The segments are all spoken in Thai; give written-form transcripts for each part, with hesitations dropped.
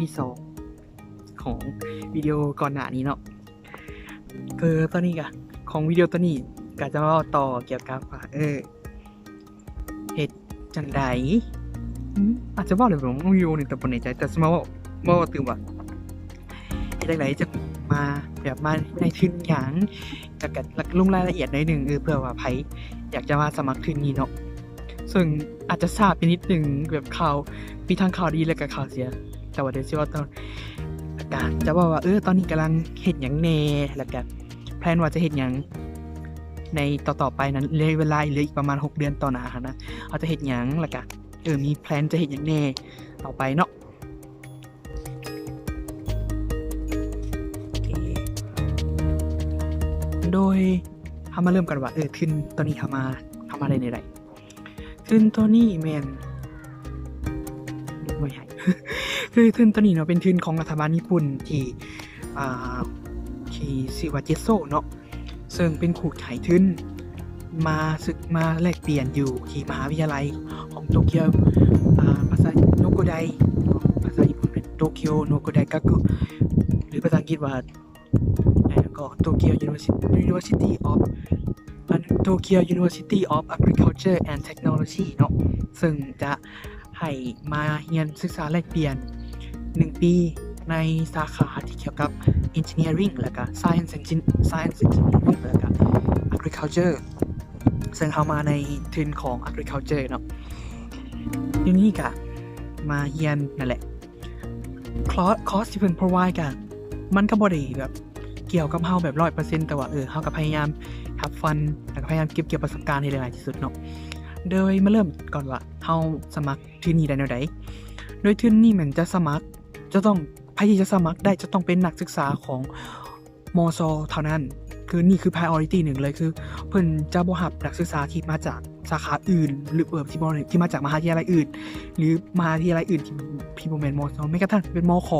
ที่2ของวิดีโอก่อนหน้านี้เนาะตอนนี้ก็ของวิดีโอตัวนี้ก็จะมาต่อเกี่ยวกับว่าเฮ็ดจังใดอาจจะว่าเลยผมวิดีโอนึงแต่บ่แน่ใจแต่สมมุติว่าตื่นว่าเฮ็ดจังไดจะมาแบบมาในทุนหยังแล้วก็ลงรายละเอียดหน่อยนึงเพื่อว่าไผอยากจะมาสมัครทุนนี้เนาะซึ่งอาจจะทราบไปนิดนึงแบบข่าวมีทั้งข่าวดีและก็ข่าวเสียแต่ว่าเดี๋ยวสิว่าตอนจะบอกว่าตอนนี้กำลังเฮ็ดหยังแน่แล้วก็แพลนว่าจะเฮ็ดหยังในต่อๆไปนั้นเลยเวลาเหลืออีกประมาณ6เดือนต่อหน้านะเขาจะเฮ็ดหยังแล้วก็มีแพลนจะเฮ็ดหยังแน่ต่อไปเนาะโดยเฮามาเริ่มกันว่าทุนตัวนี้เฮามาได้ในใดทุนตัวนี้แม่นบ่ใหญ่ คือทุนตัวนี้เนาะเป็นทุนของรัฐบาลญี่ปุ่นที่ชื่อว่าเจโซเนาะซึ่งเป็นคู่ถ่ายทุนมาแลกเปลี่ยนอยู่ที่มหาวิทยาลัยของโตเกียวภาษาโนโกไดภาษาญี่ปุ่นเป็นโตเกียวโนโกไดกักุหรือภาษาอังกฤษว่าก็โตเกียว University of Tokyo University of Agriculture and Technology เนาะซึ่งจะให้มาเรียนศึกษาแลกเปลี่ยน1ปีในสาขาที่เกี่ยวกับ Engineering แล้วก็ Science Engineering แล้วก็ Agriculture ซึ่งเข้ามาในทุนของ Agriculture เนาะทีนี้ก็มาเรียนนั่นแหละคอร์สที่เพิ่น provide กันมันก็บ่ได้แบบเกี่ยวกับเฮาแบบ 100% แต่ว่าเฮาก็พยายามhave fun แล้วก็พยายามเก็บเกี่ยวประสบการณ์ให้ได้หลายที่สุดเนาะโดยมาเริ่มก่อนว่าเฮาสมัครทุนนี้ได้แนวใดโดยทุนนี้มันจะสมัครจะต้องใครที่จะสมัครได้จะต้องเป็นนักศึกษาของมศ.เท่านั้นคือนี่คือ priority 1เลยคือเพิ่นจะบ่รับนักศึกษาที่มาจากสาขาอื่นหรือที่มาจากมหาวิทยาลัยอื่นหรือมหาวิทยาลัยอื่นที่บ่แม่นมศ.แม้กระทั่งเป็นมข.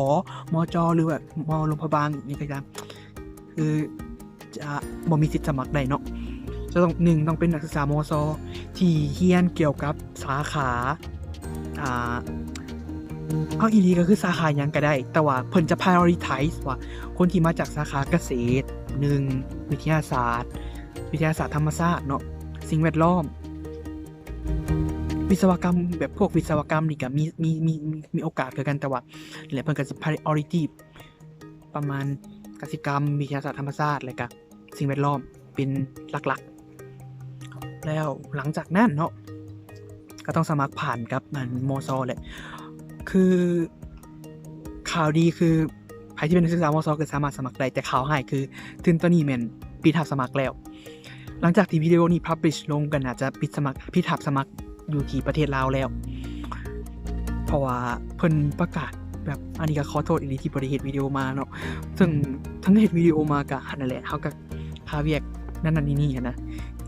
มจ.หรือแบบมโรงพยาบาลนี่ก็ตามคือจะบ่มีสิทธิ์สมัครได้เนาะจะต้องต้องเป็นนักศึกษามศ.ที่เรียนเกี่ยวกับสาขาเอาอีหลีก็คือสาขาหยังก็ได้แต่ว่าเพิ่นจะ prioritize ว่าคนที่มาจากสาขาเกษตร1วิทยาศาสตร์ธรรมศาสตร์เนาะสิ่งแวดล้อมวิศวกรรมแบบพวกวิศวกรรมนี่ก็มีโอกาสคือกันแต่ว่าแหละเพิ่นก็สิ priority ประมาณกสิกรรมวิทยาศาสตร์ธรรมศาสตร์แล้วก็สิ่งแวดล้อมเป็นหลักๆแล้วหลังจากนั้นเนาะก็ต้องสมัครผ่านกับมศ.แหละคือข่าวดีคือใครที่เป็นนักศึกษามศ.ก็สามารถสมัครได้แต่ข่าวร้ายคือทุนตัวนี้แม่นปิดรับสมัครแล้วหลังจากที่วิดีโอนี้ publish ลงกันอาจจะปิดรับสมัครอยู่ที่ประเทศลาวแล้วเพราะว่าเพิ่นประกาศแบบอันนี้ก็ขอโทษอีกที่บ่ได้เฮ็ดวิดีโอมาเนาะซึ่งทั้งเฮ็ดวิดีโอมาก็นั่นแหละเฮาก็หาเวียกนั่นนี่นะ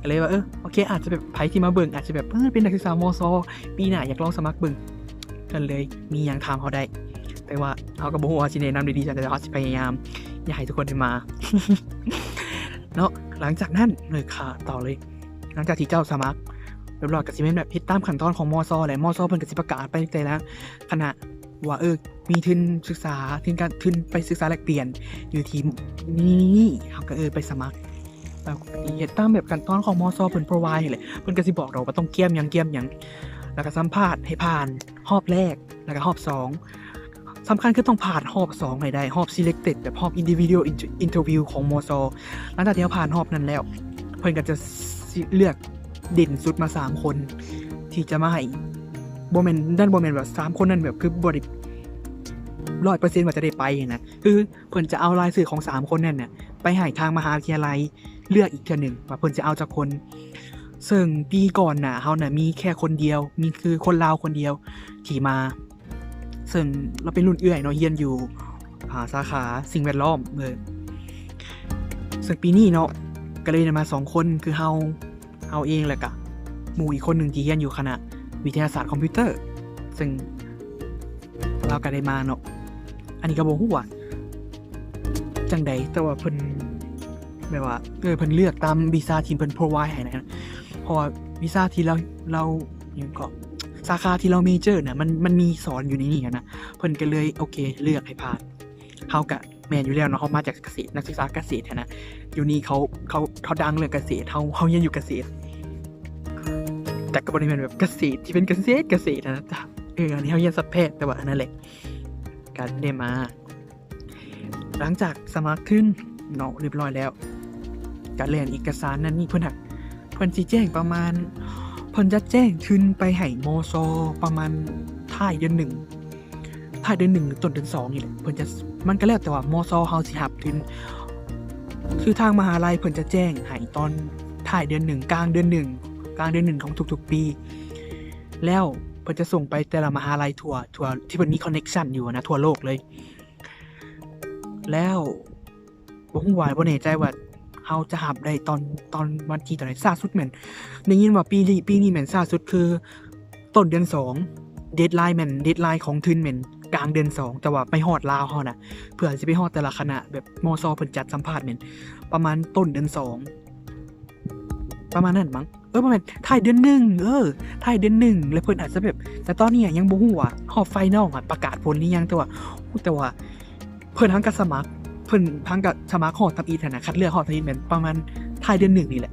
ก็เลยว่าโอเคอาจจะแบบไผที่มาเบิ่งอาจจะแบบเป็นนักศึกษามศ.ปีหน้าอยากลองสมัครเบิ่งกันเลยมีหยังถามเฮาได้แต่ว่าเฮาก็บ่ฮู้ว่าสิแนะนำดีๆจังแต่เฮาสิพยายามอยากให้ทุกคนได้มา เนาะหลังจากนั้นเลยค่ะต่อเลยหลังจากที่เจ้าสมัครเรียบร้อยก็สิแม่นแบบเฮ็ดตามขั้นตอนของมศ.แหละมศ.เพิ่นก็สิประกาศไปแต่ละคณะว่ามีทุนศึกษาทุนไปศึกษาแลกเปลี่ยนอยู่ที่นี่เฮาก็ไปสมัครแล้วเฮ็ดตามแบบขั้นตอนของมศ.เพิ่น provide แหละเพิ่นก็สิบอกเราว่าต้องเกี่ยมหยังแล้วก็สัมภาษณ์ให้ผ่านรอบแรกแล้วก็รอบ2สำคัญคือต้องผ่านรอบ2ให้ได้รอบ selected แบบรอบ individual interview ของมศ.หลังจากที่เราผ่านรอบนั้นแล้วเพิ่นก็จะเลือกเด่นสุดมา3คนที่จะมาให้บ่แม่นแบบ3คนนั้นแบบคือบ่ได้ 100% ว่าจะได้ไปนะคือเพิ่นจะเอารายชื่อของ3คนนั้นน่ะไปให้ทางมหาวิทยาลัยเลือกอีกเทื่อนึงว่าเพิ่นจะเอาจักคนซึ่งปีก่อนน่ะเฮาน่ะมีแค่คนเดียวมีคือคนลาวคนเดียวที่มาซึ่งเราเป็นรุ่นเอื้อยเนาะเรียนอยู่สาขาสิ่งแวดล้อมซึ่งปีนี้เนาะก็เลยได้มา2คนคือเฮาเองแหละก็หมู่อีกคนนึงที่เรียนอยู่คณะวิทยาศาสตร์คอมพิวเตอร์ซึ่งเราก็ได้มาเนาะอันนี้ก็บ่ฮู้ว่าจังใดแต่ว่าเพิ่นแบบว่าเพิ่นเลือกตามวีซ่าที่เพิ่น provide ให้นะเพราะว่าวีซ่าที่เราอย่างก็ สาขาที่เราเมเจอร์น่ะมันมีสอนอยู่ในนี้นะเพิ่นก็เลยโอเคเลือกให้ผ่านเฮาก็แม่นอยู่แล้วเนาะเฮามาจากเกษตรนักศึกษาเกษตรนะอยู่นี่เขาดังเรื่องเกษตรเฮาเรียนอยู่เกษตรแต่ก็บ่ได้แม่นแบบเกษตรที่เป็นเกษตรนะจ๊ะอันนี้เฮาเรียนสัตวแพทย์แต่ว่าอันนั้นแหละก็ได้มาหลังจากสมัครขึ้นเนาะเรียบร้อยแล้วก็เรียนเอกสารนั้นนี่เพิ่นสิแจ้งประมาณเพิ่นจะแจ้งขึ้นไปให้มซประมาณท้ายเดือน1หรือต้นเดือน2นี่แหละเพิ่นจะมันก็แล้วแต่ว่ามซเฮาสิรับขึ้นคือทางมหาลัยเพิ่นจะแจ้งให้ตอนท้ายเดือน1กลางเดือน1ของทุกๆปีแล้วเพิ่นจะส่งไปแต่ละมหาลัยทั่วที่เพิ่นมีคอนเนคชั่นอยู่นะทั่วโลกเลยแล้วบ่ฮู้ว่าบ่แน่ใจว่าเฮาจะรับได้ตอนวันที่เท่าไหร่ช้าสุดแม่นได้ยินว่าปีนี้แม่นช้าสุดคือต้นเดือน2เดดไลน์ของทุนแม่นกลางเดือน2แต่ว่าไปฮอดลาวเฮาน่ะเพื่อสิไปฮอดแต่ละคณะแบบมซเพิ่นจัดสัมภาษณ์แม่นประมาณต้นเดือน2ประมาณนั้นมั้งประมาณท้ายเดือน1ท้ายเดือน1แล้วเพิ่นอาจจะแบบแต่ตอนนี้ยังบ่ฮู้ว่าฮอดไฟนอลประกาศผลหรือยังแต่ว่าเพิ่นทั้งก็สมัครฮอดทับอีธนะคัดเลือกฮอดทับอีแม่นประมาณท้ายเดือน1นี่แหละ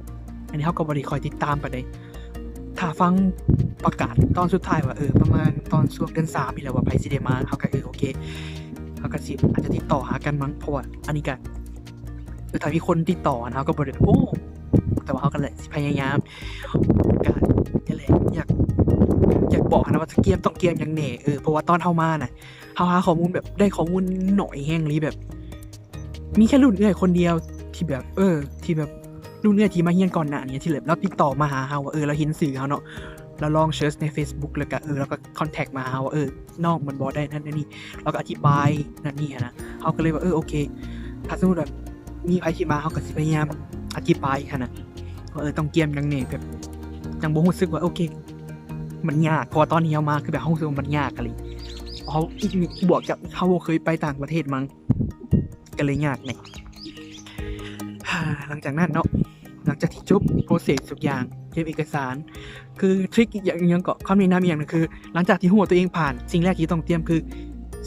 อันนี้เฮาก็บ่ได้คอยติดตามปานใดถ้าฟังประกาศตอนสุดท้ายว่าประมาณตอนช่วงเดือน3นี่แหละว่าไผสิได้มาเฮาก็โอเคเฮาก็สิอาจจะติดต่อหากันมั้งเพราะว่าอันนี้ก็ถ้ามีคนติดต่อนะเฮาก็บ่ได้แต่ว่าเฮาก็แหละสิพยายามก็นี่แหละอยากบอกนะว่าต้องเกียมอย่างแน่เพราะว่าตอนเฮามาน่ะเฮาหาข้อมูลแบบได้ข้อมูลน้อยแฮงอีหลีแบบมีแค่รุ่นเอื้อยคนเดียวที่แบบที่แบบรุ่นเอื้อยที่มาเรียนก่อนหน้านี้ที่แบบเราติดต่อมาหาเฮาว่าเราเห็นสื่อเฮาเนาะเราลองเสิร์ชใน Facebook แล้วก็แล้วก็คอนแทคมาเฮาว่าน้องมันบ่ได้นั่นนี่เราก็อธิบายนั่นนี่นะเฮาก็เลยว่าโอเคถ้าสมมุติแบบมีใครที่มาเฮาก็สิพยายามอธิบายคั่นน่ะว่าต้องเกียมจังแน่แบบจังบ่รู้สึกว่าโอเคมันยากพอตอนนี้เฮามาคือแบบเฮารู้สึกว่ามันยากอะลิเฮาอีกบวกกับเฮาบ่เคยไปต่างประเทศมั้งก็เลยยากแน่หลังจากนั้นเนาะหลังจากที่จบโปรเซสทุกอย่างเตรียมเอกสารคือทริคอีกอย่างก็คำแนะนำอีกอย่างนึงคือหลังจากที่ฮู้ว่าตัวเองผ่านสิ่งแรกที่ต้องเตรียมคือ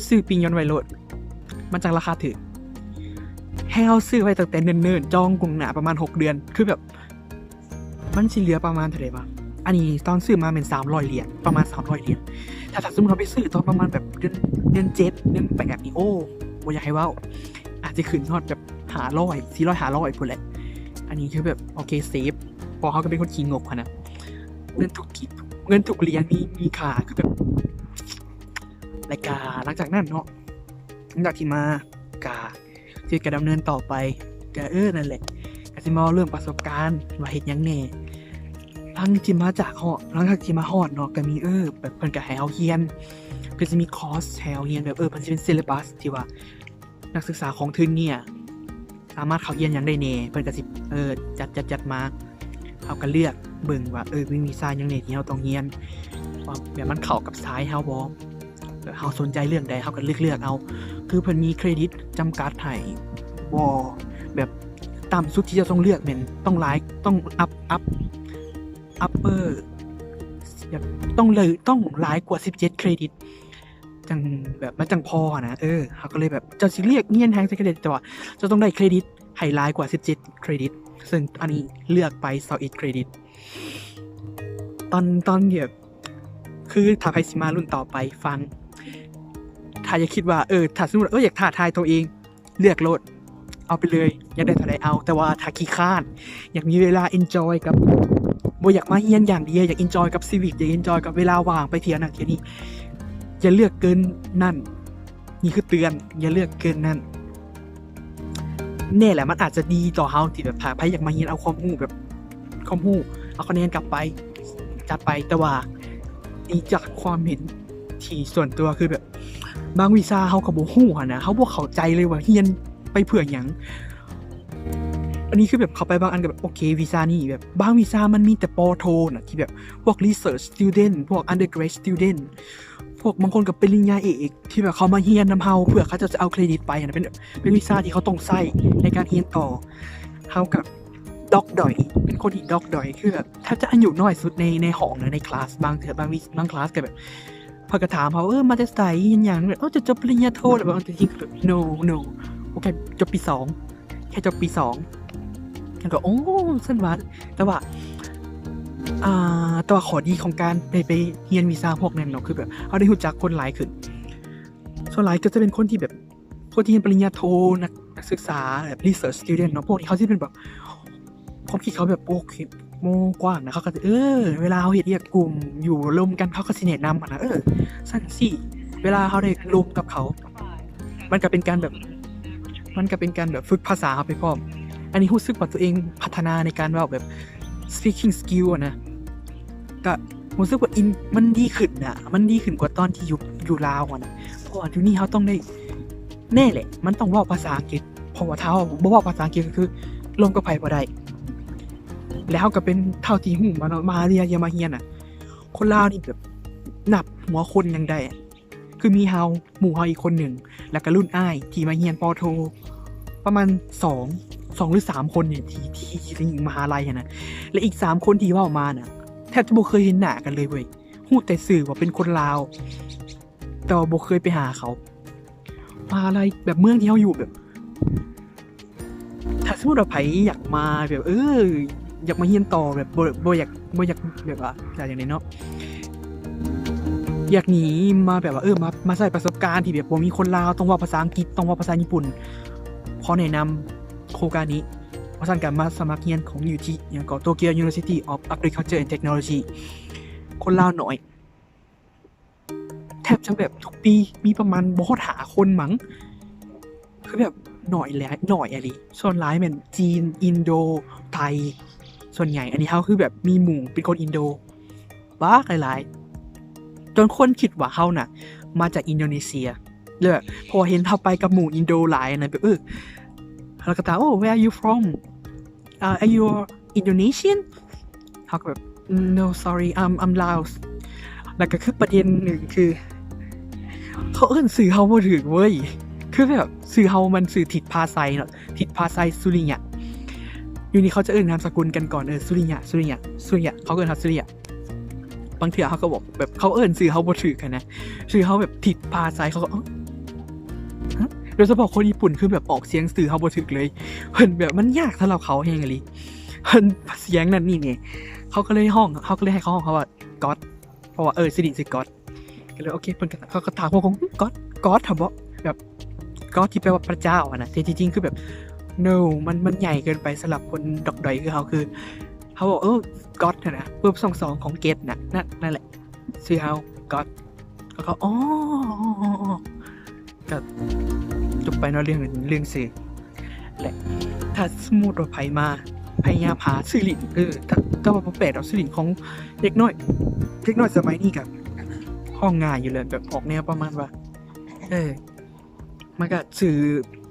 ซื้อปิงย้อนไวโลดมันจังราคาถูกให้เฮาซื้อไว้ตั้งแต่เนิ่นๆจองล่วงหน้าประมาณ6เดือนคือแบบมันสิเหลือประมาณเท่าใดวะอันนี้ตอนซื้อมาเป็น300เหรียญประมาณ300เหรียญถ้าสมมุติเราไปซื้อตอนประมาณแบบเดือน7เดือน8นี่บ่อยากให้เว้าอาจจะขึ้นฮอดแบบ500 400 500พุ่นแหละอันนี้คือแบบโอเคเซฟพอเขาก็เป็นคนขี้งกนะเงินทุกเหรียญมีค่าคือแบบรายการหลังจากนั้นเนาะหลังจากที่มากาที่จะดำเนินต่อไปก็นั่นแหละก็สิมาเรื่องประสบการณ์ว่าเฮ็ดหยังแน่หลังจากที่มาฮอดเนาะก็มีแบบเพิ่นก็ให้เฮาเรียนก็จะมีคอร์สให้เฮาเรียนแบบเพิ่นสิเป็นซิเลบัสที่ว่านักศึกษาของทุนเนี่ยสามารถเข้าเรียนหยังได้แน่เพิ่นก็สิจัดมาเฮาก็เลือกเบิ่งว่ามีวีซ่าหยังแน่ที่เฮาต้องเรียนว่าแบบมันเข้ากับสายเฮาบ่เฮาสนใจเรื่องใดเฮาก็เลือกเอาคือเพิ่นมีเครดิตจำกัดให้บ่แบบต่ำสุดที่จะต้องเลือกแม่นต้องหลายต้องอัปเปอร์แบบต้องหลายกว่า17เครดิตจังแบบมันจังพอนะเฮาก็เลยแบบจะสิเรียกเรียนแฮงเครดิตแต่ว่าจะต้องได้เครดิตให้หลายกว่า17เครดิตซึ่งอันนี้เลือกไป21เครดิตตอนแบบคือถ้าไผสิมารุ่นต่อไปฟังถ้าอยากคิดว่าถ้าสมมุติอยากท้าทายตัวเองเลือกโลดเอาไปเลยอยากได้เท่าใดเอาแต่ว่าถ้าขี้คร้านอยากมีเวลา enjoy กับบ่อยากมาเรียนอย่างเดียวอยาก enjoy กับชีวิตอยาก enjoy กับเวลาว่างไปเที่ยวนั่นเที่ยวนี้อย่าเลือกเกินนั่นนี่คือเตือนอย่าเลือกเกินนั่นแน่แหละมันอาจจะดีต่อเฮาที่แบบถ้าใครอยากมาเรียนเอาความรู้แบบความรู้เอาคะแนนกลับไปจัดไปแต่ว่านี่จากความเห็นที่ส่วนตัวคือแบบบางวีซ่าเฮาก็บ่ฮู้นะเฮาบ่เข้าใจเลยว่าเรียนไปเพื่อหยังอันนี้คือแบบเข้าไปบางอันก็แบบโอเควีซ่านี่แบบบางวีซ่ามันมีแต่ป.โทน่ะที่แบบพวก research student พวก undergrad studentพวกบางคนกับปริญญาเอกที่แบบเขามาเรียนนำเฮาเพื่อเขาจะเอาเครดิตไปนะเป็นวีซ่าที่เขาต้องใช้ในการเรียนต่อเฮากับ ดอกดอยเป็นคนที่ดอกดอยคือแบบแทบจะอายุน้อยสุดในห้องในคลาสบางเถอะบางคลาสก็แบบพอก็ถามเขามาแต่ไสอย่างแบบจะจบปริญญาโทแล้วแบบจริงๆแบบ no โอเคจบปี2แค่จบปี2แล้วก็โอ้สั้นวัดแต่ว่าขอดีของการไปเรียนวีซ่าพวกนั้นเนาะคือแบบเขาได้รู้จักคนหลายขึ้นส่วนหลายก็จะเป็นคนที่แบบพวกที่เรียนปริญญาโทนักศึกษาแบบ research student เนาะพวกนี้เขาที่เป็นแบบความคิดเขาแบบโอเคโมกว้างนะเขาก็จะเวลาเขาเฮ็ดเรียกกลุ่มอยู่รวมกันเขาก็สิแนะนำกันนะสั้นสิเวลาเขาได้รวมกับเขามันก็เป็นการแบบฝึกภาษาเขาไปพร้อมอันนี้รู้สึกว่าตัวเองพัฒนาในการแบบ speaking skill อะนะก็รู้สึกว่ามันดีขึ้นนะมันดีขึ้นกว่าตอนที่อยู่ลาวอะนะเพราะว่าอยู่นี่เขาต้องได้แน่แหละมันต้องเว้าภาษาอังกฤษเพราะว่าถ้าบ่เว้าภาษาอังกฤษก็คือลงกับไผบ่ได้แล้วก็เป็นเท่าที่หูมาเรียมาเฮียนน่ะคนลาวนี่แบบนับหัวคนยังได้คือมีหมู่เฮาอีกคนหนึ่งแล้วก็รุ่นอ้ายที่มาเฮียนป.โทประมาณ2หรือ3คนเนี่ยที่มหาลัยนะและอีก3คนที่เว้ามาน่ะแทบจะบ่เคยเห็นหน้ากันเลยเว้ยฮู้แต่สื่อว่าเป็นคนลาวแต่บ่เคยไปหาเขามหาลัยแบบเมืองที่เฮาอยู่แบบถ้าสมมุติว่าไผอยากมาแบบอยากมาเรียนต่อแบบบ่อยากแบบว่าอย่างนี้เนาะอยากหนีมาแบบว่ามาใช้ประสบการณ์ที่แบบบ่มีคนลาวต้องเว้าภาษาอังกฤษต้องเว้าภาษาญี่ปุ่นขอแนะนำโครงการนี้ว่าซั่นก็มาสมัครเรียนของอยู่ที่หยังก็ Tokyo University of Agriculture and Technology คนลาวน้อยแทบจะแบบทุกปีมีประมาณบ่ฮอด5คนมั้งคือแบบน้อยอะลิส่วนหลายแม่นจีนอินโดไทยส่วนใหญ่อันนี้เฮาคือแบบมีหมู่เป็นคนอินโดบ้าหลายๆจนคนคิดว่าเฮาน่ะมาจากอินโดนีเซียเลยแบบพอเห็นเฮาไปกับหมู่อินโดหลายนะแบบแล้วก็ถามwhere are you from are you Indonesian เฮาก็แบบ no sorry I'm Laos แล้วก็คือประเด็นหนึ่งคือเขาสื่อเฮาบ่ถูกเว้ยคือแบบสื่อเฮามันสื่อทิดภาไซเนาะทิดภาไซสุริยะอยู่นี่เขาจะนามสกุลกันก่อนสุริยะเขาเฮาสุริยะบางเทื่อเขาก็บอกแบบเขาสื่อเฮาบ่ถูกกันนะสื่อเฮาแบบทิดภาไซเขาก็โดยเฉพาะคนญี่ปุ่นคือแบบออกเสียงสื่อเฮาบ่ถูกเลยเพิ่นแบบมันยากสำหรับเขาแฮงอีหลีเพิ่นเสียงนั่นนี่เนี่ยเขาก็เลยให้เขาห้องเขาว่าก็อดเพราะว่าสิริสิก็อดก็เลยโอเคเพิ่นเขาก็ถามพวกของก็อดถามบ่แบบก็ที่แปลว่าพระเจ้าอ่ะนะแต่จริงๆคือแบบ no มันใหญ่เกินไปสำหรับคนดอกดอยคือเขาบอกก็อดนะเพิ่ม2ของเกตน่ะนั่นแหละชื่อเฮาก็อดแล้วก็ก็จบไปเนาะเรื่องสื่อแหละถ้าสมมุติว่าไผมาพยายามหาสื่อหลินถ้าว่าบ่แปลกเอาสื่อหลินของเด็กน้อยสมัยนี้ก็ห้องง่ายอยู่เลยแบบออกแนวประมาณว่ามันก็สื่อ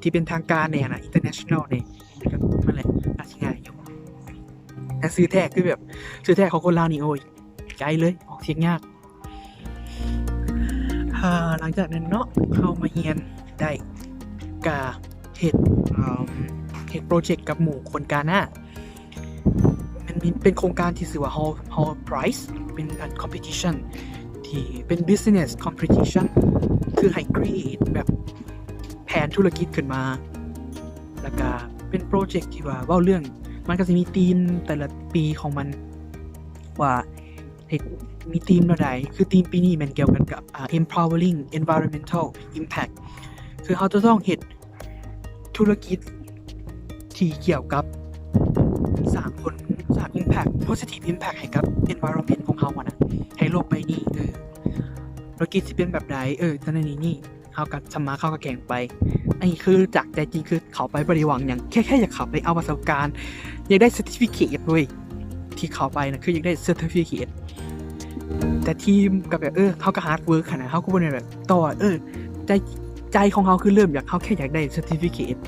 ที่เป็นทางการเนี่ยนะ international เนี่ยก็นั่นแหละน่าจะง่ายอยู่แต่สื่อแท้คือแบบสื่อแท้ของคนลาวนี่โอ้ยไกลเลยออกเสียงยากหลังจากนั้นเนาะเข้ามาเรียนได้ก็เฮ็ดโปรเจกต์กับหมู่คนกาน่ามันเป็นโครงการที่ชื่อว่า Hall Prize เป็นการ competition ที่เป็น business competition คือให้ create แบบแผนธุรกิจขึ้นมาแล้วก็เป็นโปรเจกต์ที่ว่าเว้าเรื่องมันก็จะมีธีมแต่ละปีของมันว่ามีธีมใดคือธีมปีนี้มันเกี่ยวกันกับempowering environmental impact คือเขาจะต้องเฮ็ดธุรกิจที่เกี่ยวกับสร้าง impact positive impact ให้กับ environment ของเขาอะนะให้โลกใบนี้ธุรกิจสิเป็นแบบใดตอนนี้เขาก็สมาเข้ากับแข่งไปอันนี้คือจากใจจริงคือเขาไปบริหวังอย่างแค่อยากเข้าไปเอาประสบการณ์อยากได้ certificate ด้วยที่เข้าไปนะคืออยากได้ certificate แต่ทีมกับแบบเขาก็ hard work ขนาดเขาก็บ่ได้แบบต่อใจของเขาคือเริ่มอยากเขาแค่อยากได้ certificate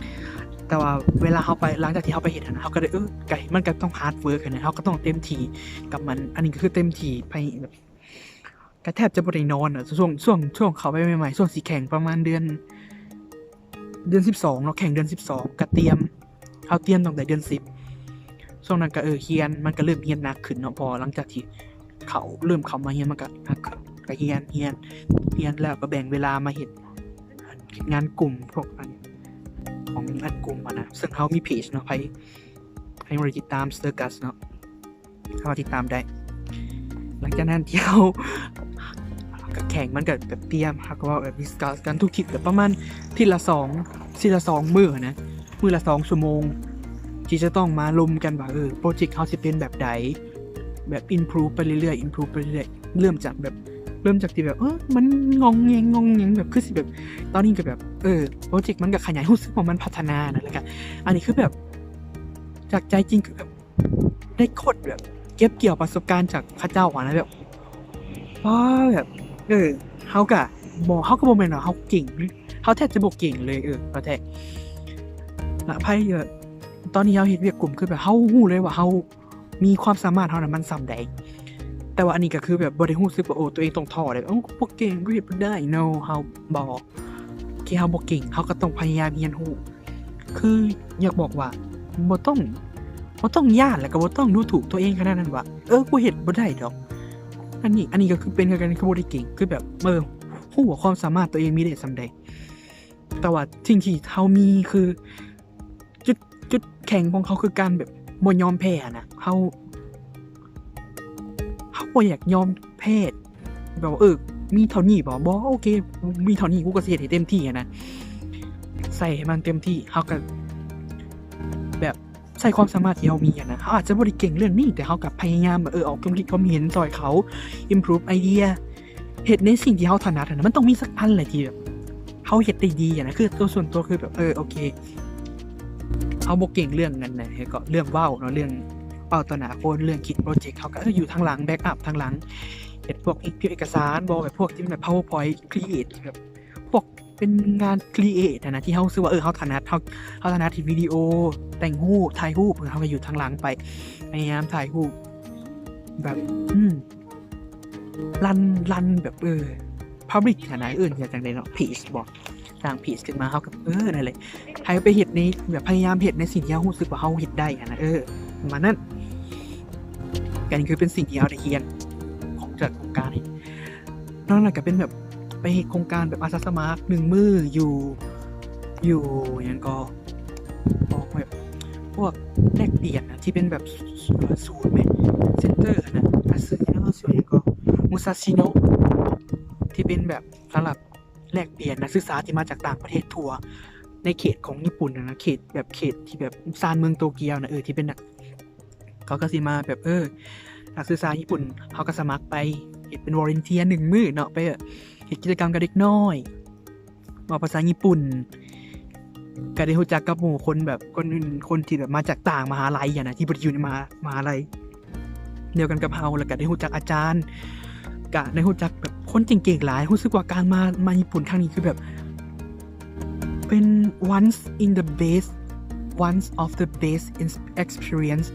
แต่ว่าเวลาเขาไปหลังจากที่เขาไปเฮ็ดนะเขาก็ได้ไก่มันก็ต้อง hard work นะเขาก็ต้องเต็มที่กับมันอันนี้ก็คือเต็มที่ไปแบบก็แทบจะบ่ได้นอนอ่ะช่วงเขาไปใหม่ๆช่วงสิแข่งประมาณเดือน12เนาะแข่งเดือน12ก็เตรียมตั้งแต่เดือน10 ช่วงนั้นก็เฮียนมันก็เริ่มเฮียนหนักขึ้นเนาะพอหลังจากที่เขาเริ่มเข้ามาเฮียนมันก็หนักขึ้นก็เฮียนแล้วก็แบ่งเวลามาเฮ็ดงานกลุ่มพวกอันของอันกลุ่มนะซึ่งเขามีเพจเนาะให้มาติดตามสเตอร์กัสเนาะเข้ามาติดตามได้หลังจากนั้นที่เขาก็แข่งมันก็แบบเตรียมเขาก็ว่าแบบดิสคัสกันทุกทิศแบบประมาณทีละ2มื้อนะมื้อละ2ชั่วโมงที่จะต้องมาลมกันว่าโปรเจกต์เขาสิเป็นแบบใดแบบ improve ไปเรื่อยๆเริ่มจากที่แบบมันงองแงงแบบคือสิแบบตอนนี้ก็แบบโปรเจกต์มันก็ขยายรู้สึกว่ามันพัฒนานะแล้วกันอันนี้คือแบบจากใจจริงคือแบบได้โคตรแบบเก็บเกี่ยวประสบการณ์จากข้าเจ้าอ่ะนะแบบว้าแบบเขาก็บ่แม่นว่าเขาเก่งเขาแทบจะบ่เก่งเลยเขาแท้ละไพ่ตอนนี้เขาเฮ็ดเวียกกลุ่มคือแบบเขาฮู้เลยว่าเขามีความสามารถเฮานั้นมันส่ำใดแต่ว่าอันนี้ก็คือแบบบ่ได้รู้สึกว่าตัวเองต้องท้อเลยบ่เก่งกูเฮ็ดบ่ได้ no เฮาบ่แค่เฮาบ่เก่งเฮาก็ต้องพยายามเรียนรู้คืออยากบอกว่าบ่ต้องย้านแล้วก็บ่ต้องดูถูกตัวเองขนาดนั้นว่ากูเฮ็ดบ่ได้ดอกอันนี้ก็คือเป็นคือกันคือบ่ได้เก่งคือแบบฮู้ว่าความสามารถตัวเองมีได้ส่ำใดแต่ว่าสิ่งที่เฮามีคือจุดแข็งของเขาคือการแบบบ่ยอมแพ้นะเขาบ่อยากยอมแพ้แบบว่ามีเท่านี้บ่โอเคมีเท่านี้กูก็สิเฮ็ดให้เต็มที่นะใส่ให้มันเต็มที่เขาก็แบบใส่ความสามารถที่เขามีนะเขาอาจจะบ่ได้เก่งเรื่องนี้แต่เขาก็พยายามออกความคิดความเห็นซอยเขา improve ไอเดียเฮ็ดในสิ่งที่เขาถนัดนะมันต้องมีสักอันแหละที่แบบเขาเฮ็ดได้ดีนะคือตัวส่วนตัวคือแบบโอเคเขาบ่เก่งเรื่องนั้นนะก็เรื่องเว้าเนาะเรื่องเว้าต่อหน้าคนเรื่องคิดโปรเจกต์เขาก็อยู่ทางหลังแบ็กอัพทางหลังเฮ็ดพวกเอกสารบ่แบบพวกที่แบบ PowerPoint create แบบพวกเป็นงาน create นะที่เฮารู้สึกว่าเขาถนัดที่วิดีโอแต่งรูปถ่ายรูปเขาก็อยู่ทางหลังไปพยายามถ่ายรูปแบบรันแบบpublic ขนาดอื่นอย่างจังได๋เนาะเพจบ่สร้างเพจขึ้นมาเฮาก็นั่นแหละให้ไปเฮ็ดในแบบพยายามเฮ็ดในสิ่งที่เฮารู้สึกว่าเฮาเฮ็ดได้นะประมาณนั้นก็นี่คือเป็นสิ่งที่เฮาได้เรียนของจากโครงการนี้นอกนั้นก็เป็นแบบไปโครงการแบบอาสาสมัคร1มื้ออยู่หยังก็บอกแบบพวกแลกเปลี่ยนนะที่เป็นแบบศูนย์เซ็นเตอร์นะชื่อหยังก็มุซาชิโนะที่เป็นแบบสำหรับแลกเปลี่ยนนักศึกษาที่มาจากต่างประเทศทั่วในเขตของญี่ปุ่นนะเขตที่แบบซานเมืองโตเกียวนะที่เป็นเขาก็สิมาแบบนักศึกษาญี่ปุ่นเขาก็สมัครไปเฮ็ดเป็นวอลันเทียร์1มื้อเนาะไปเฮ็ดกิจกรรมกับเด็กน้อยบอกภาษาญี่ปุ่นก็ได้รู้จักกับหมู่คนแบบคนที่แบบมาจากต่างมหาลัยนะที่บ่ได้อยู่ในมหาลัยเดียวกันกับเฮาแล้วก็ได้รู้จักอาจารย์ก็ได้รู้จักแบบคนเก่งๆหลายรู้สึกว่าการมาญี่ปุ่นครั้งนี้คือแบบเป็น once of the best experience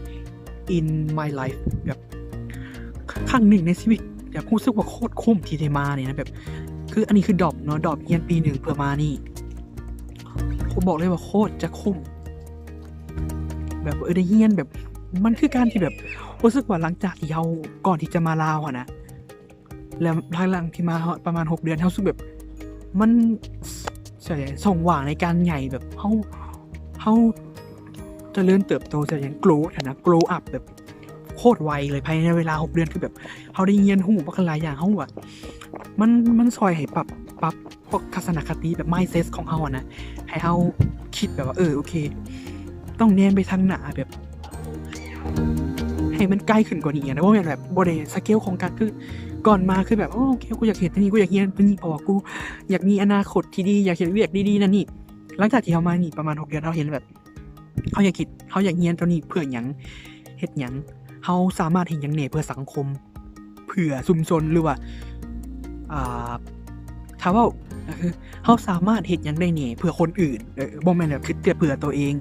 in my life แบบครั้งหนึ่งในชีวิตแบบรู้สึกว่าโคตรคุ้มที่ได้มาเนี่ยนะแบบคืออันนี้คือดรอปเนาะดรอปเรียนปี1เพื่อมานี่ผมบอกเลยว่าโคตรจะคุ้มแบบได้เรียนแบบมันคือการที่แบบรู้สึกว่าหลังจากที่เราก่อนที่จะมาลาวนะแล้วหลังที่มาประมาณ6เดือนเฮารู้สึกแบบมันส่งหว่างในการใหญ่แบบเฮาเจริญเติบโตอย่าง grow up แบบโคตรไวเลยภายในเวลา6เดือนคือแบบเฮาได้เรียนรู้บักหลายอย่างเฮาว่ามันซอยให้ปรับพวกทัศนคติแบบ mindset ของเฮานะให้เฮาคิดแบบว่าโอเคต้องแนมไปทางหน้าแบบให้มันใกล้ขึ้นกว่านี้นะบ่แม่นแบบบ่ได้สเกลของการคือก่อนมาคือแบบโอเคกูอยากเฮ็ดอันนี้กูอยากเรียนอันนี้เพราะว่ากูอยากมีอนาคตที่ดีอยากเฮ็ดเวียกดีๆนั่นนี่หลังจากที่เฮามานี่ประมาณ6เดือนเฮาเห็นแบบเฮาอยากคิดเฮาอยากเรียนตัวนี้เพื่อหยังเฮ็ดหยังเฮาสามารถเฮ็ดหยังแหน่เพื่อสังคมเพื่อชุมชนหรือว่าถ้าว่าคือเฮาสามารถเฮ็ดหยังได้แหน่เพื่อคนอื่นบ่แม่นแบบคิดแต่เพื่อตัวเอง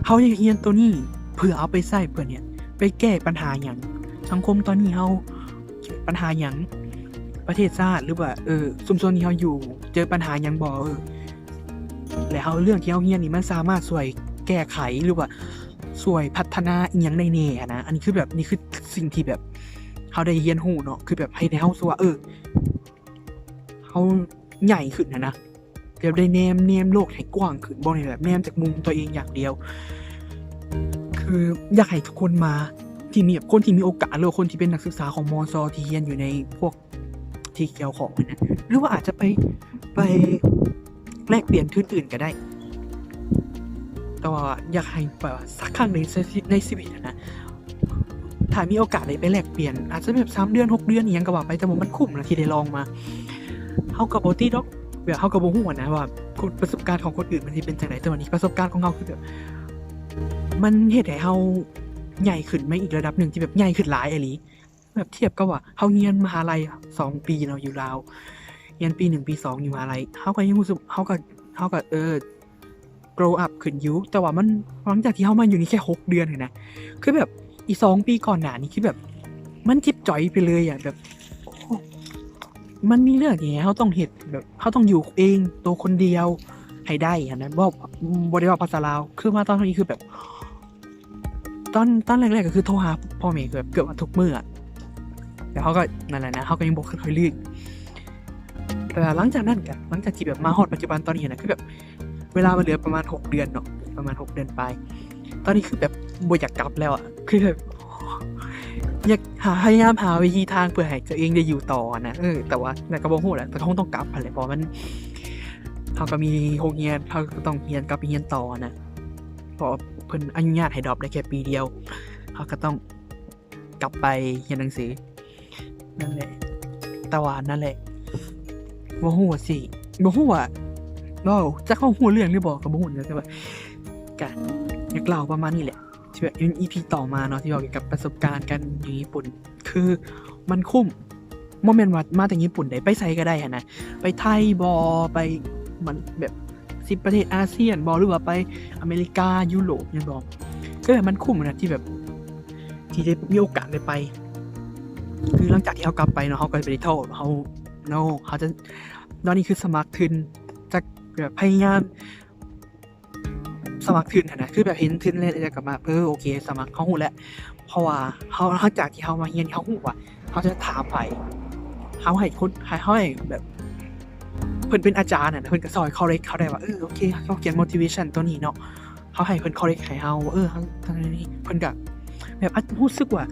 เฮาอยากเรียนตัวนี้เพื่อเอาไปใช้เพื่อเนี่ยไปแก้ปัญหาหยังสังคมตอนนี้เฮาปัญหาหยังประเทศชาติหรือว่าชุมชนที่เฮาอยู่เจอปัญหาหยังบ่แล้วเฮาเรื่องที่เฮาเรียนนี่มันสามารถช่วยแก้ไขหรือว่า ช่วยพัฒนาอีหยังได้แน่อะนะอันนี้คือแบบนี่คือสิ่งที่แบบเฮาได้เรียนรู้เนาะคือแบบให้เฮารู้สึกว่าเฮาใหญ่ขึ้นนะแบบได้แนมโลกให้กว้างขึ้นบ่ได้แบบแนมจากมุมตัวเองอย่างเดียวคืออยากให้ทุกคนมาที่มีแบบคนที่มีโอกาสหรือคนที่เป็นนักศึกษาของมศที่เรียนอยู่ในพวกที่เกี่ยวของนะหรือว่าอาจจะไปแลกเปลี่ยนทุนอื่นก็ได้แต่ว่าอยากให้แบบสักครั้งในชีวิตนะถ้ามีโอกาสได้ไปแลกเปลี่ยนอาจจะแบบ3 เดือน 6 เดือนอีหยังก็ว่าไปแต่ว่ามันคุ้มนะที่ได้ลองมาเฮาก็บ่ติดดอกแบบเฮาก็บ่ฮู้นะว่าประสบการณ์ของคนอื่นมันสิเป็นจังไดแต่ว่านี่ประสบการณ์ของเฮาคือแบบมันเฮ็ดให้เฮาใหญ่ขึ้นมาอีกระดับหนึ่งที่แบบใหญ่ขึ้นหลายอีหลีแบบเทียบกับว่าเฮาเรียนมหาลัย2 ปีเนาะอยู่ลาวเรียนปี 1 ปี 2อยู่มหาลัยเฮาก็ยังรู้สึกเฮาก็grow up ขึ้นอยู่แต่ว่ามันหลังจากที่เฮามาอยู่นี่แค่6 เดือนเองนะคือแบบอี2 ปีก่อนหน้านี้คือแบบมันจิ๊บจ๋อยไปเลยอะแบบมันมีเรื่องที่เฮาต้องเฮ็ดแบบเฮาต้องอยู่เองตัวคนเดียวให้ได้อะนะบ่ได้เว้าภาษาลาวคือมาตอนนี้คือแบบตอนแรกๆก็คือโทรหาพ่อแม่แบบเกือบว่าทุกมื้ออะแต่เฮาก็นั่นแหละนะเฮาก็ยังบ่ค่อยลืมแต่หลังจากนั้นก็หลังจากที่แบบมาฮอดปัจจุบันตอนนี้นะคือแบบเวลามันเหลือประมาณ6 เดือนเนาะประมาณ6 เดือนไปตอนนี้คือแบบบ่อยากกลับแล้วอะคือแบบอยากพยายามหาวิธีทางเพื่อให้ตัวเองได้อยู่ต่อนะแต่ว่าก็บ่ฮู้แหละแต่คงต้องกลับนั่นแหละเพราะมันเฮาก็มีโรงเรียนเฮาก็ต้องกลับไปเรียนต่อนะเพราะเพิ่นอนุญาตให้ดรอปได้แค่ปีเดียวเฮาก็ต้องกลับไปเรียนหนังสือนั่นแหละแต่ว่านั่นแหละบ่ฮู้ว่าจะเข้าฮู้เรื่องหรือบ่ก็บ่ฮู้นะแต่ว่าก็อยากเล่าประมาณนี้แหละที่แบบ EP ต่อมาเนาะที่เว้าเกี่ยวกับประสบการณ์การอยู่ญี่ปุ่นคือมันคุ้มบ่แม่นว่ามาแต่ญี่ปุ่นได้ไปไสก็ได้หันนะไปไทยบ่ไปมันแบบ10 ประเทศอาเซียนบ่หรือว่าไปอเมริกายุโรปหยังบ่ก็แบบมันคุ้มนะที่แบบที่ได้มีโอกาสได้ไปคือหลังจากที่เฮากลับไปเนาะเฮาก็บ่ได้โทษเฮาจะตอนนี้คือสมัครทุนจะแบบพยายามสมัครทุนนะคือแบบเห็นทุนแล้วจะกลับมาโอเคสมัครเขาฮู้แล้วเพราะว่าเฮาจากที่เฮามาเรียนเฮาฮู้ว่าเฮาจะถามไผเฮาให้คนให้แบบเพิ่นเป็นอาจารย์น่ะเพิ่นก็สอนcorrect เขาได้ว่าโอเคเขาเขียน motivation ตัวนี้เนาะเฮาให้เพิ่น correct ให้เฮาทางนี้เพิ่นก็แบบรู้สึกว่า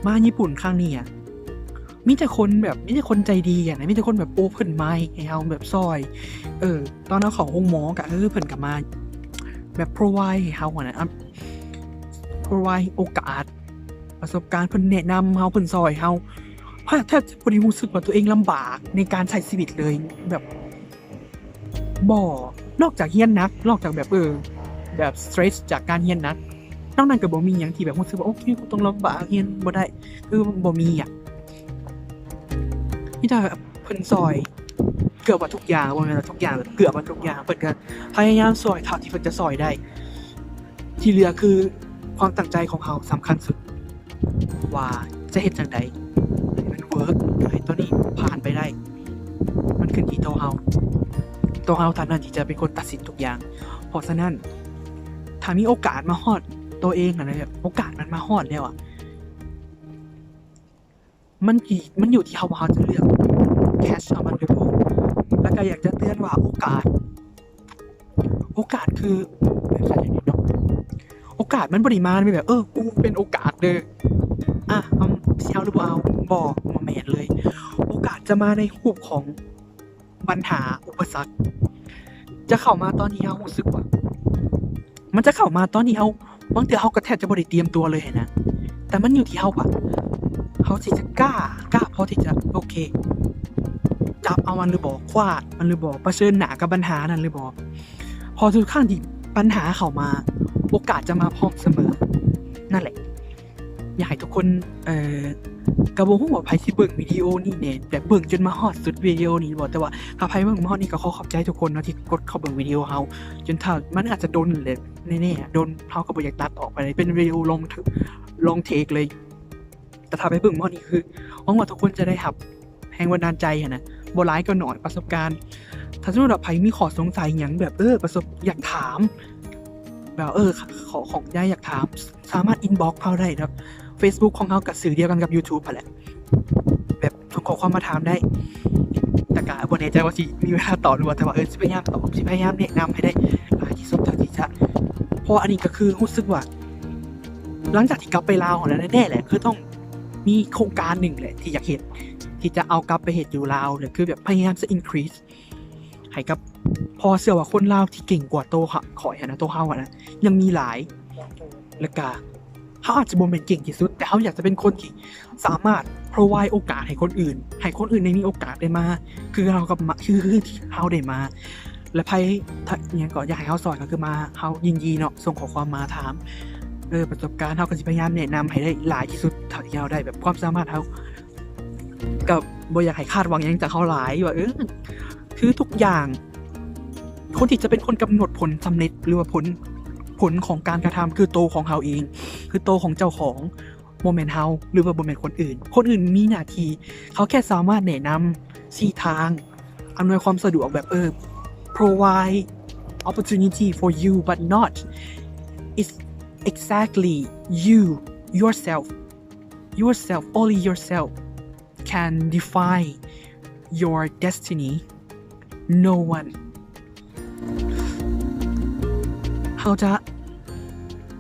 มาญี่ปุ่นครั้งนี้อะมีแต่คนใจดีอะนะมีแต่คนแบบ open mind ให้เฮาแบบซอยตอนเฮาเข้าโรงหมอก็เพิ่นก็มาแบบ provide ให้เฮาอะนะprovide โอกาสประสบการณ์เพิ่นแนะนำเฮาเพิ่นซอยเฮาแทบจะบ่ได้รู้สึกว่าตัวเองลำบากในการใช้ชีวิตเลยแบบบ่นอกจากเรียนหนักนอกจากแบบแบบสเตรสจากการเรียนหนักนอกนั้นก็บ่มีหยังที่แบบรู้สึกว่าโอเคกูต้องลำบากเรียนบ่ได้คือบ่มีอะมีแต่เพิ่นซอยเกือบว่าทุกอย่างบ่แม่นว่าทุกอย่างเกือบว่าทุกอย่างเพิ่นก็พยายามซอยเท่าที่เพิ่นจะซอยได้ที่เหลือคือความตั้งใจของเขาสำคัญสุดว่าจะเฮ็ดจั่งใดให้มันเวิร์กให้ตัวนี้ผ่านไปได้มันขึ้นที่ตัวเฮาเท่านั้นที่จะเป็นคนตัดสินทุกอย่างเพราะฉะนั้นถ้ามีโอกาสมาฮอดตัวเองอะนะแบบโอกาสมันมาฮอดแล้วอะมันอยู่ที่เฮาว่าเฮาจะเลือก catch เอามันหรือบ่แล้วก็อยากจะเตือนว่าโอกาสคือแบบว่าอย่างนี้เนาะโอกาสมันบ่ได้มาแบบกูเป็นโอกาสเด้อสิเอาหรือบ่เอาบ่แม่นเลยโอกาสจะมาในรูปของปัญหาอุปสรรคจะเข้ามาตอนที่เฮารู้สึกว่ามันจะเข้ามาตอนที่เฮาบางเทื่อเฮาก็แทบจะบ่ได้เตรียมตัวเลยนะแต่มันอยู่ที่เฮาว่าเฮาสิจะกล้าพอที่จะโอเคจับเอามันหรือบ่คว้ามันหรือบ่เผชิญหน้ากับปัญหานั้นหรือบ่พอทุกครั้งที่ปัญหาเข้ามาโอกาสจะมาพร้อมเสมอนั่นแหละอยากให้ทุกคนก็บ่ฮู้ว่าไผสิเบิ่งวิดีโอนี้แน่แบบเบิ่งจนมาฮอดสุดวิดีโอนี้บ่แต่ว่าถ้าไผเบิ่งมาฮอดนี่ก็ขอขอบใจทุกคนเนาะที่กดเข้าเบิ่งวิดีโอเฮาจนถ้ามันอาจจะโดนเลยแน่ๆโดนเฮาก็บ่อยากตัดออกไปเลยเป็นวิดีโอลงเทคเลยแต่ถ้าไปเบิ่งมาฮอดนี่คือหวังว่าทุกคนจะได้รับแรงบันดาลใจอะนะบ่หลายก็น้อยประสบการณ์ถ้าสมมุติว่าไผมีข้อสงสัยหยังแบบอยากถาม แบบขอของอยากถามสามารถอินบ็อกซ์เขาได้ครับ Facebook ของเขากับสื่อเดียวกันกับ YouTube แหละแบบส่งข้อความมาถามได้แต่กะบ่แน่ใจว่าสิมีเวลาตอบหรือว่าแต่ว่าสิพยายามตอบสิพยายามแนะนำให้ได้หลายที่สุดเท่าที่จะเพราะอันนี้ก็คือรู้สึกว่าหลังจากที่กลับไปลาวแล้วแน่ๆแหละคือต้องมีโครงการหนึ่งแหละที่อยากเห็นที่จะเอากลับไปเห็นอยู่ลาวเลยคือแบบพยายามจะ increase ให้กับพอเชื่อว่าคนลาวที่เก่งกว่าโตค่ะขอยนะโตเฮาอะนะยังมีหลายและกะเขาอาจจะบ่เป็นเก่งที่สุดแต่เขาอยากจะเป็นคนที่สามารถ provide โอกาสให้คนอื่นได้มีโอกาสได้มาคือเรากับมาคือที่เขาได้มาและไพ่เนี่ยก็อยากให้เขาสอนก็คือมาเขายินดีเนาะส่งข้อความมาถามประสบการณ์เขาก็จะพยายามแนะนำให้ได้หลายที่สุดเท่าที่เราได้แบบความสามารถเขากับบ่อยากให้คาดหวังอย่างจากเขาหลายว่าคือทุกอย่างคนที่จะเป็นคนกำหนดผลสำเร็จหรือว่าผลของการกระทำคือโตของเขาเองคือโตของเจ้าของโมเมนต์เฮาหรือว่าโมเมนต์คนอื่นมีหน้าที่เขาแค่สามารถแนะนำชี้ทางอำนวยความสะดวกแบบprovide opportunity for you but not it's exactly yourself only yourself can define your destiny no one เขาจะ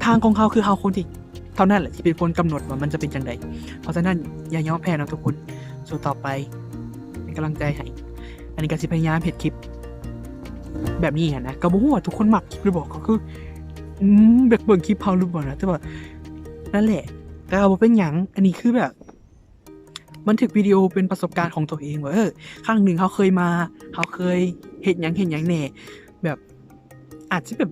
ทางของเขาคือเขาคนที่เท่านั้นแหละที่เป็นคนกำหนดว่ามันจะเป็นจังไดเพราะฉะนั้นอย่ายอมแพ้นะทุกคนสู้ต่อไปเป็นกำลังใจให้อันนี้ก็สิพยายามเฮ็ดคลิปแบบนี้นะก็บ่ฮู้ว่าทุกคนมักคลิปหรือบ่ก็คือแบบเบิ่งคลิปเฮาหรือบ่นะแต่ว่านั่นแหละแต่ก็บ่เป็นหยังอันนี้คือแบบมันถึกวิดีโอเป็นประสบการณ์ของตัวเองว่าครั้งหนึ่งเขาเคยเฮ็ดหยังแน่แบบอาจจะแบบ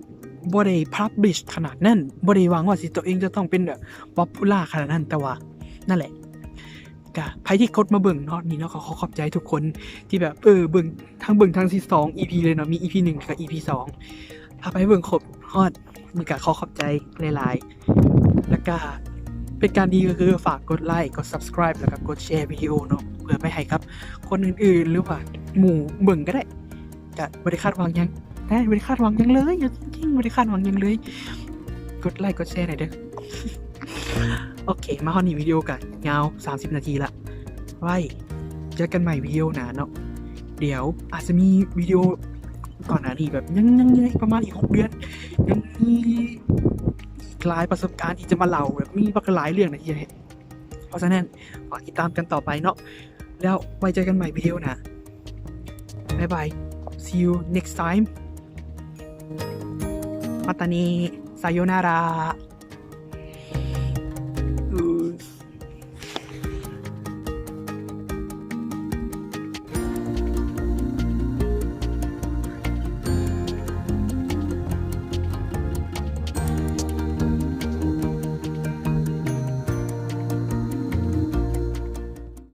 บ่ได้ publish ขนาดนั้นบ่ได้หวังว่าสิตัวเองจะต้องเป็นแบบ popular ขนาดนั้นแต่ว่านั่นแหละก็ใครที่กดมาเบิ่งเนาะนี่เนาะขอบใจทุกคนที่แบบเบิ่งทั้งที่2 EP เลยเนาะมี EP 1กับ EP 2ถ้าไปเบิ่งครบฮอดมันก็ขอบใจหลายๆแล้วก็เป็นการดีก็คือฝากกดไลค์กด subscribe แล้วก็กดแชร์วิดีโอเนาะเพื่อไปให้ครับคนอื่นๆหรือว่าหมู่เบิ่งก็ได้ก็บ่ได้คาดหวังหยังไม่ได้คาดหวังยังเลยจริงไม่ได้คาดหวังยังเลยกดไลค์กดแชร์หน่อยเด้อ โอเคมาฮอดนี้วิดีโอกันยาว30 นาทีละไว้เจอกันใหม่วิดีโอหน้าเนาะเดี๋ยวอาจจะมีวิดีโอก่อนหน้านี้แบบยังประมาณอีก6 เดือนยังมีหลายประสบการณ์ที่จะมาเล่าแบบมีบักหลายเรื่องนะที่จะเห็นเพราะฉะนั้นฝากติดตามกันต่อไปเนาะแล้วไว้เจอกันใหม่วิดีโอหน้าบ๊ายบาย see you next time またねさよなら